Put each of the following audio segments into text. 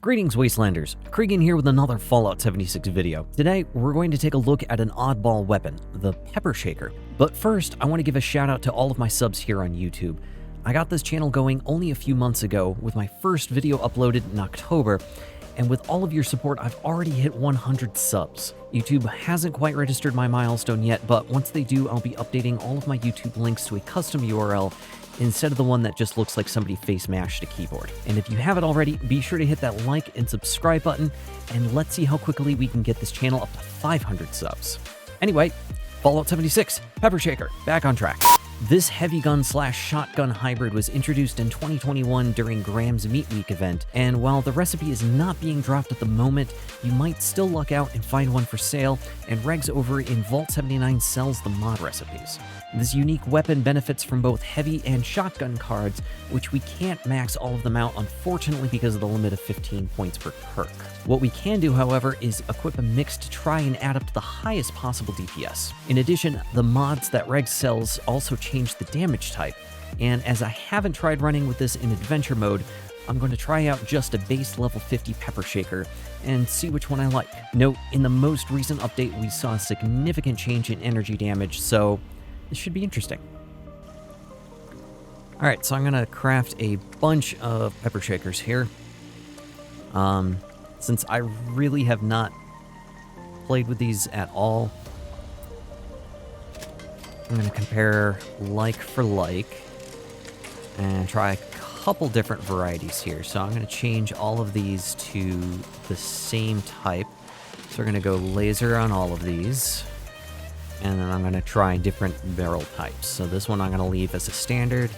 Greetings, Wastelanders. Cregan here with another Fallout 76 video. Today, we're going to take a look at an oddball weapon, the Pepper Shaker. But first, I want to give a shout out to all of my subs here on YouTube. I got this channel going only a few months ago with my first video uploaded in October, and with all of your support, I've already hit 100 subs. YouTube hasn't quite registered my milestone yet, but once they do, I'll be updating all of my YouTube links to a custom URL instead of the one that just looks like somebody face mashed a keyboard. And if you haven't already, be sure to hit that like and subscribe button, and let's see how quickly we can get this channel up to 500 subs. Anyway, Fallout 76, Pepper Shaker, back on track. This heavy gun slash shotgun hybrid was introduced in 2021 during Graham's Meat Week event, and while the recipe is not being dropped at the moment, you might still luck out and find one for sale, and Regs over in Vault 79 sells the mod recipes. This unique weapon benefits from both heavy and shotgun cards, which we can't max all of them out, unfortunately, because of the limit of 15 points per perk. What we can do, however, is equip a mix to try and add up to the highest possible DPS. In addition, the mods that Regs sells also change the damage type, and as I haven't tried running with this in adventure mode, I'm going to try out just a base level 50 Pepper Shaker and see which one I like. Note, in the most recent update, we saw a significant change in energy damage, so this should be interesting. Alright, so I'm going to craft a bunch of Pepper Shakers here. Since I really have not played with these at all, I'm going to compare like for like and try a couple different varieties here. So I'm going to change all of these to the same type. So we're going to go laser on all of these. And then I'm going to try different barrel types. So this one I'm going to leave as a standard.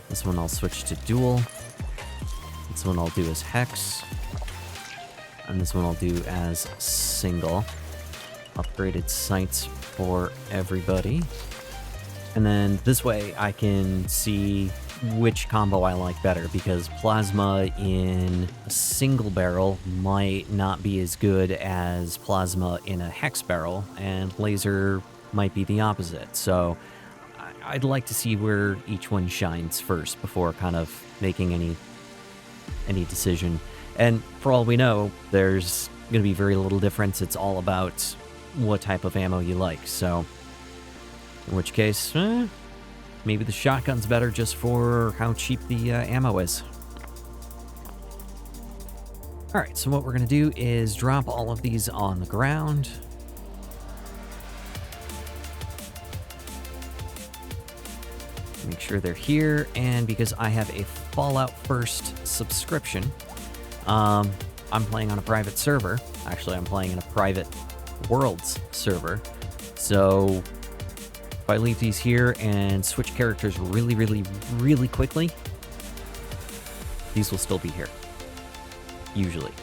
This one I'll switch to dual. This one I'll do as hex. And this one I'll do as single. Upgraded sights for everybody. And then this way I can see which combo I like better, because plasma in a single barrel might not be as good as plasma in a hex barrel, and laser might be the opposite. So I'd like to see where each one shines first before kind of making any decision. And for all we know, there's going to be very little difference. It's all about what type of ammo you like. So in which case, maybe the shotgun's better just for how cheap the ammo is. Alright, so what we're going to do is drop all of these on the ground. Make sure they're here, and because I have a Fallout First subscription, I'm playing on a private server. Actually, I'm playing in a private Worlds server. So if I leave these here and switch characters really quickly, these will still be here. Usually.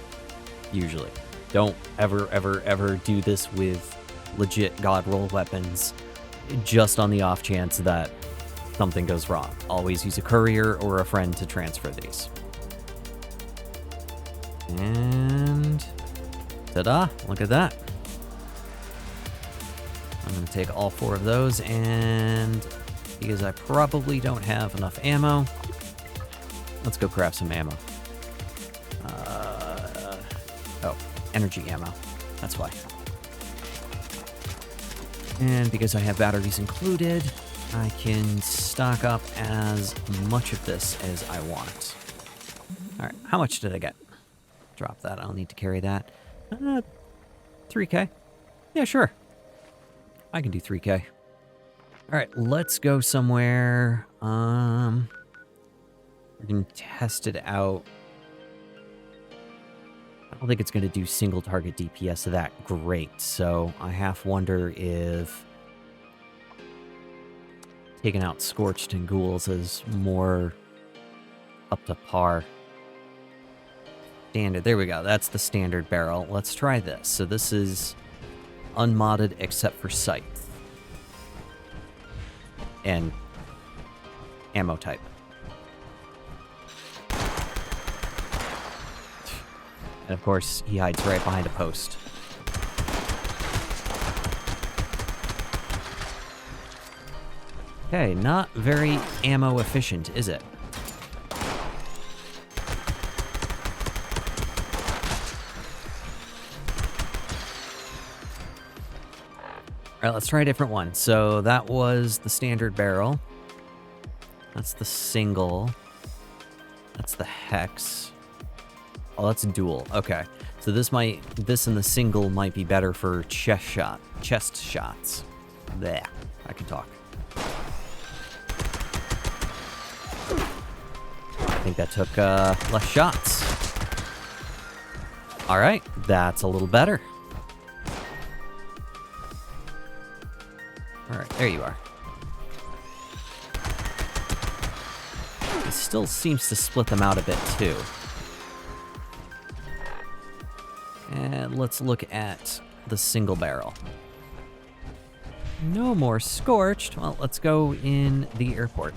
Don't ever do this with legit god roll weapons just on the off chance that something goes wrong. Always use a courier or a friend to transfer these. And ta-da, look at that. I'm going to take all 4 of those, and because I probably don't have enough ammo, let's go craft some ammo. Oh, energy ammo. That's why. And because I have batteries included, I can stock up as much of this as I want. Alright, how much did I get? Drop that. I don't need to carry that. 3K. Yeah, sure. I can do 3K. Alright, let's go somewhere. We can test it out. I don't think it's going to do single target DPS that great, so I half wonder if taking out Scorched and Ghouls is more up to par. Standard, there we go, that's the standard barrel. Let's try this. So this is unmodded except for sight and ammo type. And of course, he hides right behind a post. Okay, not very ammo efficient, is it? All right, let's try a different one. So that was the standard barrel. That's the single. That's the hex. Oh, that's a dual. Okay. So this and the single might be better for chest shots. There. I can talk. I think that took less shots. All right, that's a little better. All right, there you are. It still seems to split them out a bit too. And let's look at the single barrel. No more scorched. Well, let's go in the airport.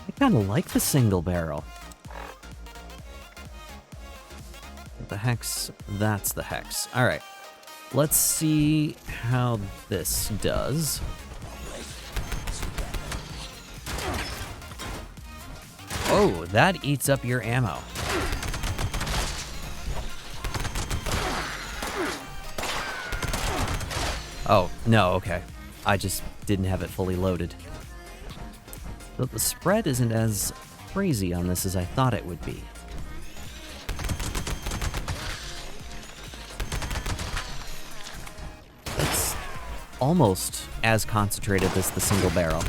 I kind of like the single barrel. The hex, that's the hex. All right, let's see how this does. Oh, that eats up your ammo. Oh, no, okay. I just didn't have it fully loaded. But the spread isn't as crazy on this as I thought it would be. It's almost as concentrated as the single barrel.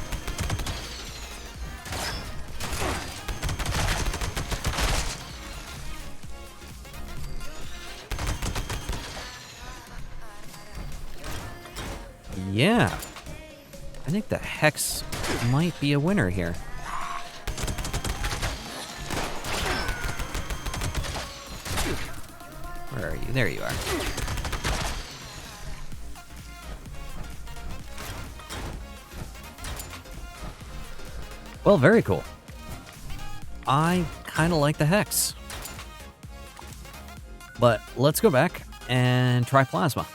Yeah. I think the hex might be a winner here. Where are you? There you are. Well, very cool. I kind of like the hex. But let's go back and try plasma.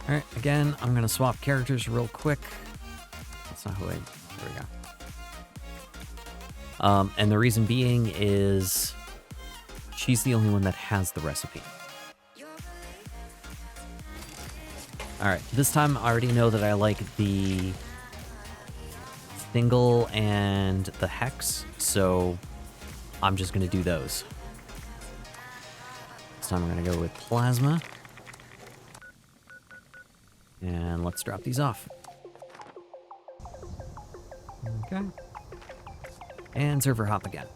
Alright, again, I'm going to swap characters real quick. That's not who I... There we go. And the reason being is she's the only one that has the recipe. Alright, this time I already know that I like the single and the hex, so I'm just going to do those. This time we're going to go with plasma. And let's drop these off. Okay. And server hop again.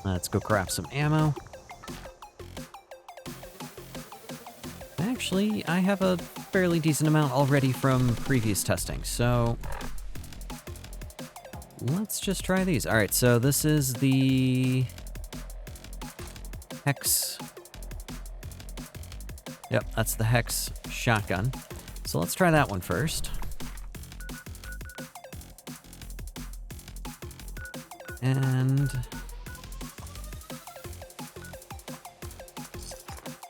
Let's go craft some ammo. Actually, I have a fairly decent amount already from previous testing, so let's just try these. All right, so this is the hex. Yep, that's the hex shotgun. So let's try that one first. And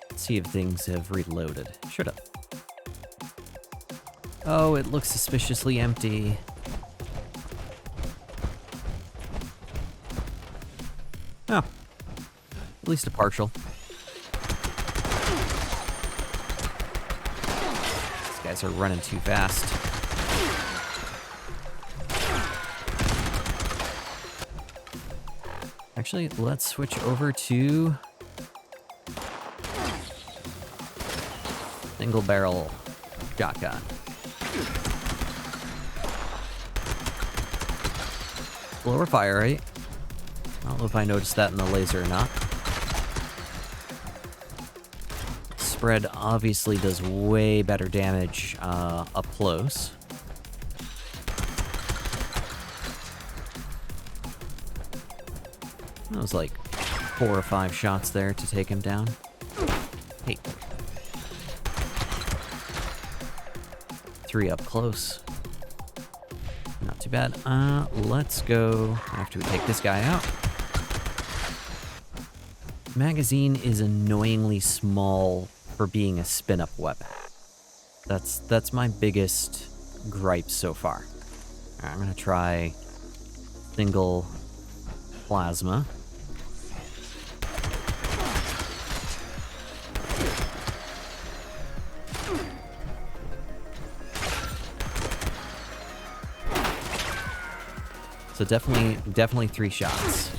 let's see if things have reloaded. Should have. Oh, it looks suspiciously empty. Oh. At least a partial. These guys are running too fast. Actually, let's switch over to single barrel shotgun. Lower fire rate. I don't know if I noticed that in the laser or not. Spread obviously does way better damage up close. That was like 4 or 5 shots there to take him down. Hey. 3 up close. Not too bad. Let's go after we take this guy out. Magazine is annoyingly small for being a spin-up weapon. That's my biggest gripe so far. Alright, I'm gonna try single plasma. So definitely 3 shots.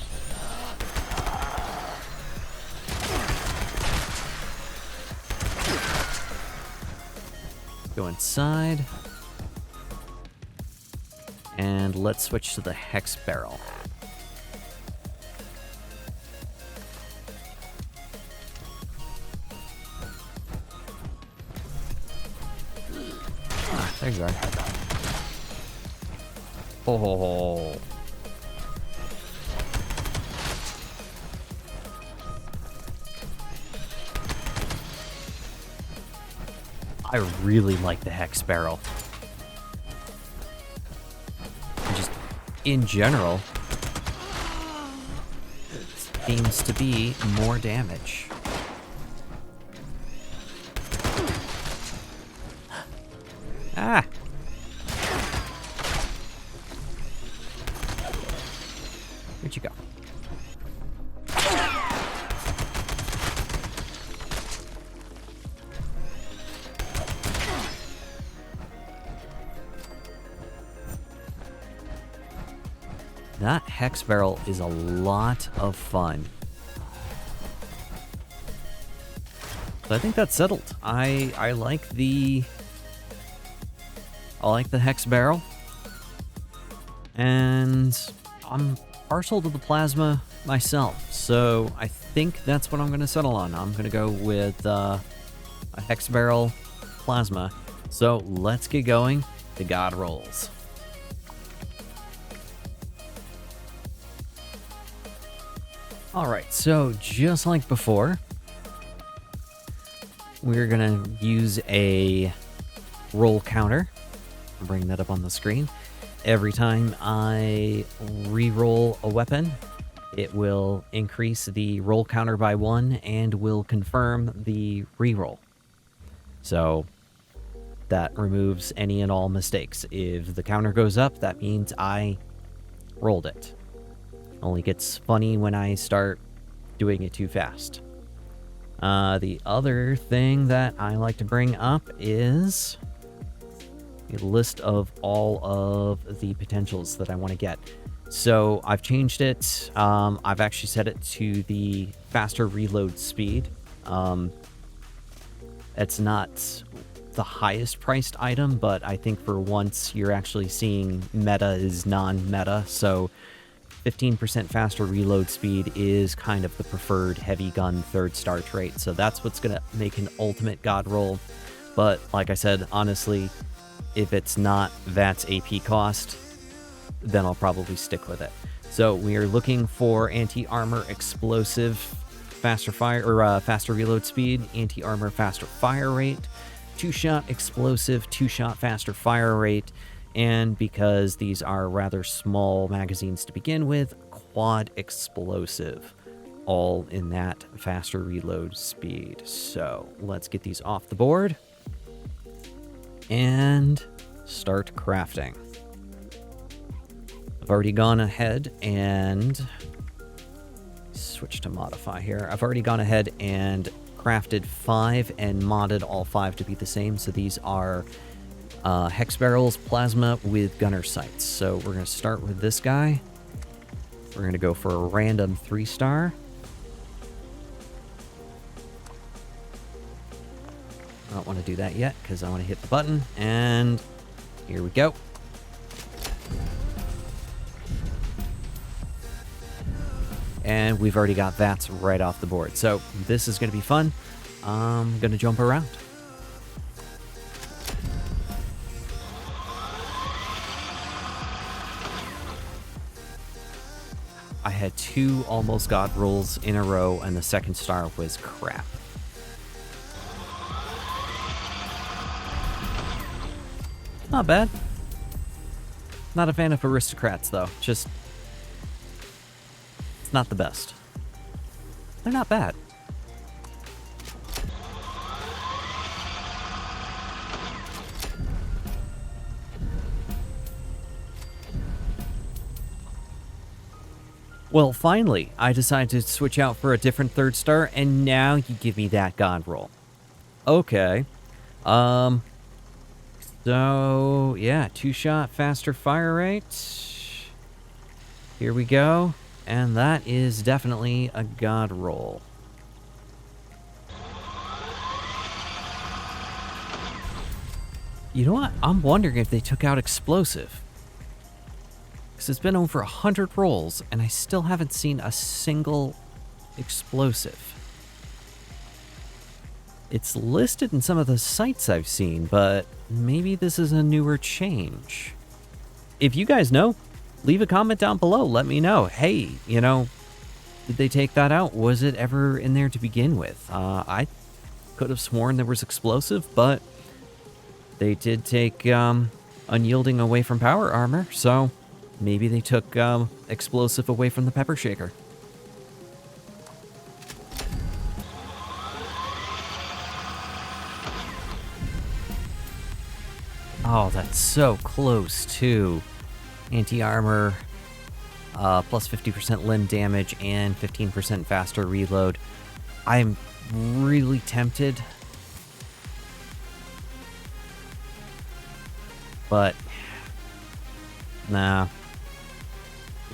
Go inside. And let's switch to the hex barrel. Ah, there you are. Oh. I really like the hex barrel. Just in general, it seems to be more damage. Ah! Where'd you go? That hex barrel is a lot of fun. So I think that's settled. I like the hex barrel. And I'm partial to the plasma myself. So I think that's what I'm going to settle on. I'm going to go with a hex barrel plasma. So let's get going. The god rolls. Alright, so just like before, we're gonna use a roll counter. I'll bring that up on the screen. Every time I re-roll a weapon, it will increase the roll counter by 1 and will confirm the re-roll. So that removes any and all mistakes. If the counter goes up, that means I rolled it. Only gets funny when I start doing it too fast. The other thing that I like to bring up is a list of all of the potentials that I want to get. So I've changed it. I've actually set it to the faster reload speed. It's not the highest priced item, but I think for once you're actually seeing meta is non-meta, so 15% faster reload speed is kind of the preferred heavy gun 3rd star trait, so that's what's going to make an ultimate god roll. But like I said, honestly, if it's not VAT's AP cost, then I'll probably stick with it. So we are looking for anti-armor explosive, faster fire or faster reload speed, anti-armor faster fire rate, 2-shot explosive, 2-shot faster fire rate, and because these are rather small magazines to begin with, quad explosive, all in that faster reload speed. So let's get these off the board and start crafting. I've already gone ahead and switch to modify here. I've already gone ahead and crafted 5 and modded all 5 to be the same. So these are hex barrels, plasma with gunner sights. So we're going to start with this guy. We're going to go for a random 3-star. I don't want to do that yet because I want to hit the button. And here we go. And we've already got VATs right off the board. So this is going to be fun. I'm going to jump around. I had 2 almost god rolls in a row, and the second star was crap. Not bad. Not a fan of aristocrats, though. Just... it's not the best. They're not bad. Well, finally, I decided to switch out for a different 3rd star, and now you give me that god roll. Okay. So, yeah, 2-shot, faster fire rate. Here we go. And that is definitely a god roll. You know what? I'm wondering if they took out explosive. Because it's been over 100 rolls, and I still haven't seen a single explosive. It's listed in some of the sites I've seen, but maybe this is a newer change. If you guys know, leave a comment down below. Let me know. Hey, you know, did they take that out? Was it ever in there to begin with? I could have sworn there was explosive, but they did take unyielding away from power armor, so maybe they took explosive away from the pepper shaker. Oh, that's so close, too. Anti-armor, plus 50% limb damage, and 15% faster reload. I'm really tempted. But, nah.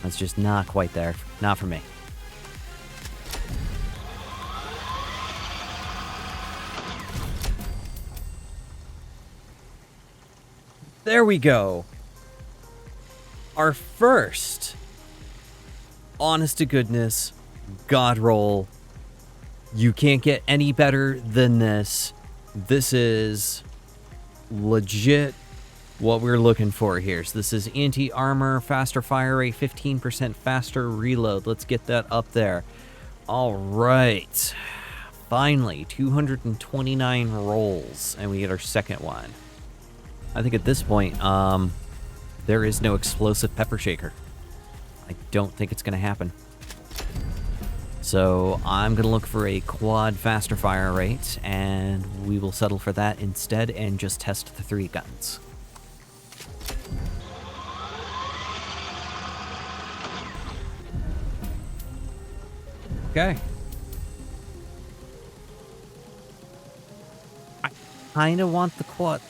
That's just not quite there. Not for me. There we go. Our first, honest to goodness, god roll. You can't get any better than this. This is legit what we're looking for here. So this is anti-armor, faster fire rate, 15% faster reload. Let's get that up there. All right. Finally, 229 rolls, and we get our second one. I think at this point, there is no explosive pepper shaker. I don't think it's going to happen. So I'm going to look for a quad faster fire rate, and we will settle for that instead and just test the 3 guns. Okay. I kind of want the quad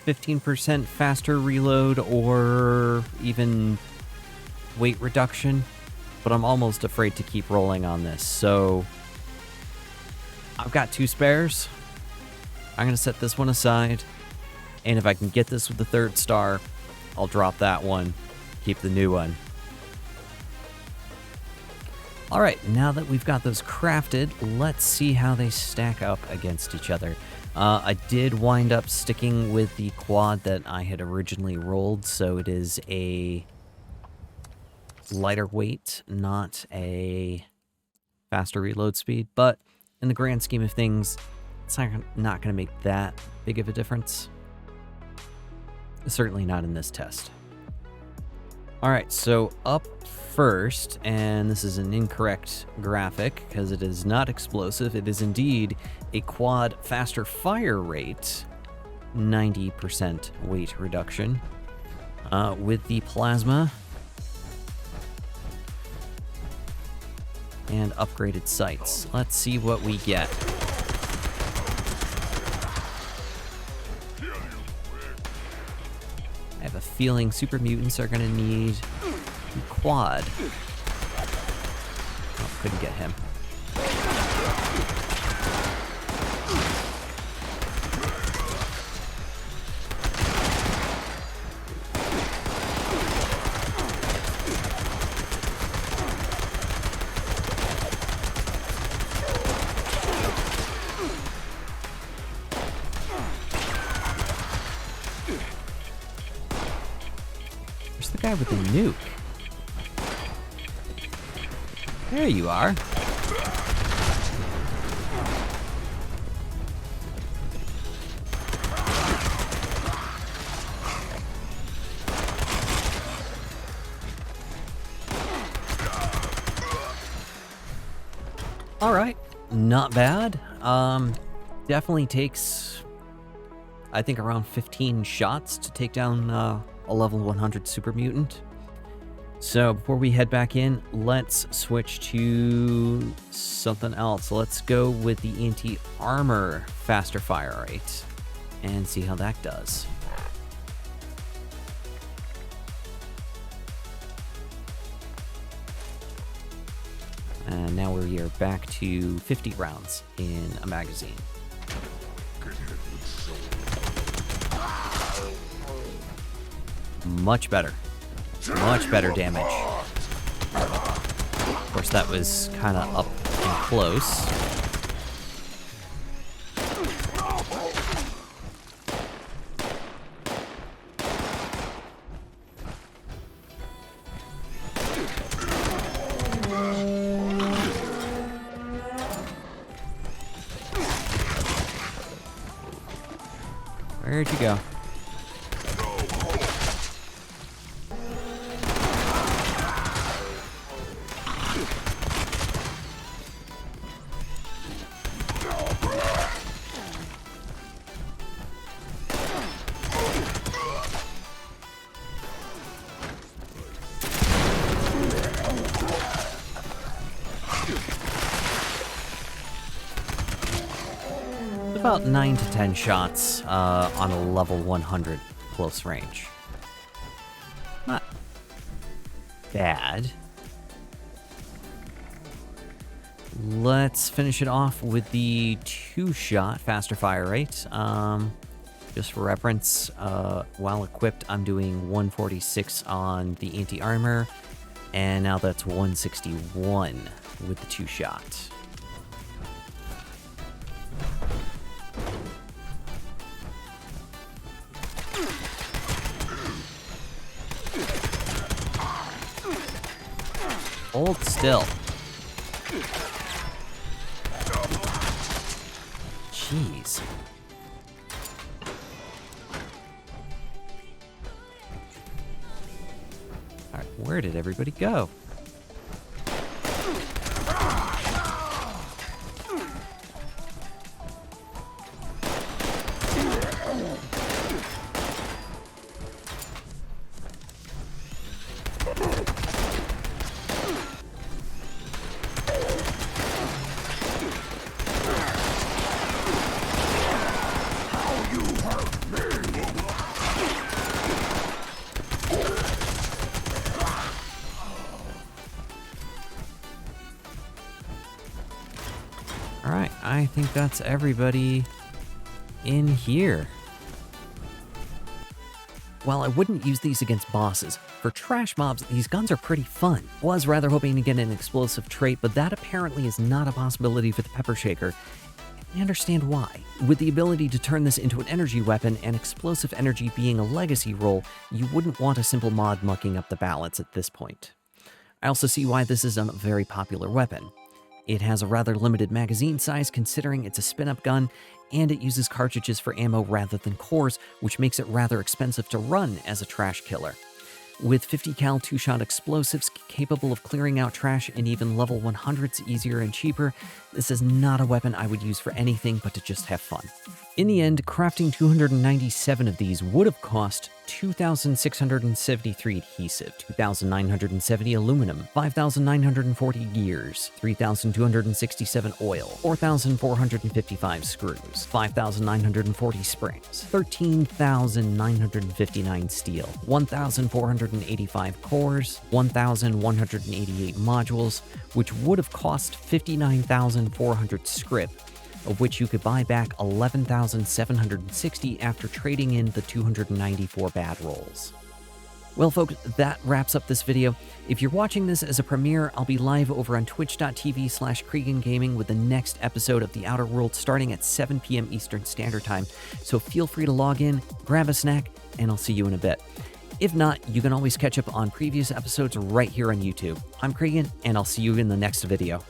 15% faster reload or even weight reduction, but I'm almost afraid to keep rolling on this. So I've got 2 spares. I'm going to set this one aside, and if I can get this with the 3rd star, I'll drop that one, keep the new one. All right, now that we've got those crafted, let's see how they stack up against each other. I did wind up sticking with the quad that I had originally rolled, so it is a lighter weight, not a faster reload speed, but in the grand scheme of things, it's not going to make that big of a difference. Certainly not in this test. All right, so up first, and this is an incorrect graphic because it is not explosive. It is indeed a quad faster fire rate, 90% weight reduction with the plasma and upgraded sights. Let's see what we get. I have a feeling super mutants are going to need the quad. Oh, couldn't get him. Where's the guy with the nuke? There you are. All right, not bad. Definitely takes, I think, around 15 shots to take down a level 100 super mutant. So before we head back in, let's switch to something else. Let's go with the anti-armor faster fire rate and see how that does. And now we are back to 50 rounds in a magazine. Much better. Much better damage. Of course, that was kind of up and close. Where'd you go? About 9 to 10 shots on a level 100 close range. Not bad. Let's finish it off with the 2-shot faster fire rate. Just for reference, while equipped, I'm doing 146 on the anti-armor, and now that's 161 with the 2-shot. Hold still. Jeez. Alright, where did everybody go? Alright, I think that's everybody in here. While I wouldn't use these against bosses, for trash mobs, these guns are pretty fun. Was rather hoping to get an explosive trait, but that apparently is not a possibility for the Pepper Shaker. I understand why. With the ability to turn this into an energy weapon and explosive energy being a legacy role, you wouldn't want a simple mod mucking up the balance at this point. I also see why this is a very popular weapon. It has a rather limited magazine size considering it's a spin-up gun, and it uses cartridges for ammo rather than cores, which makes it rather expensive to run as a trash killer. With 50 cal 2-shot explosives capable of clearing out trash and even level 100s easier and cheaper, this is not a weapon I would use for anything but to just have fun. In the end, crafting 297 of these would have cost 2,673 adhesive, 2,970 aluminum, 5,940 gears, 3,267 oil, 4,455 screws, 5,940 springs, 13,959 steel, 1,485 cores, 1,188 modules, which would have cost 59,400 scrip, of which you could buy back 11,760 after trading in the 294 bad rolls. Well folks, that wraps up this video. If you're watching this as a premiere, I'll be live over on twitch.tv/Cregan Gaming with the next episode of The Outer Worlds starting at 7 p.m. Eastern Standard Time, so feel free to log in, grab a snack, and I'll see you in a bit. If not, you can always catch up on previous episodes right here on YouTube. I'm Cregan, and I'll see you in the next video.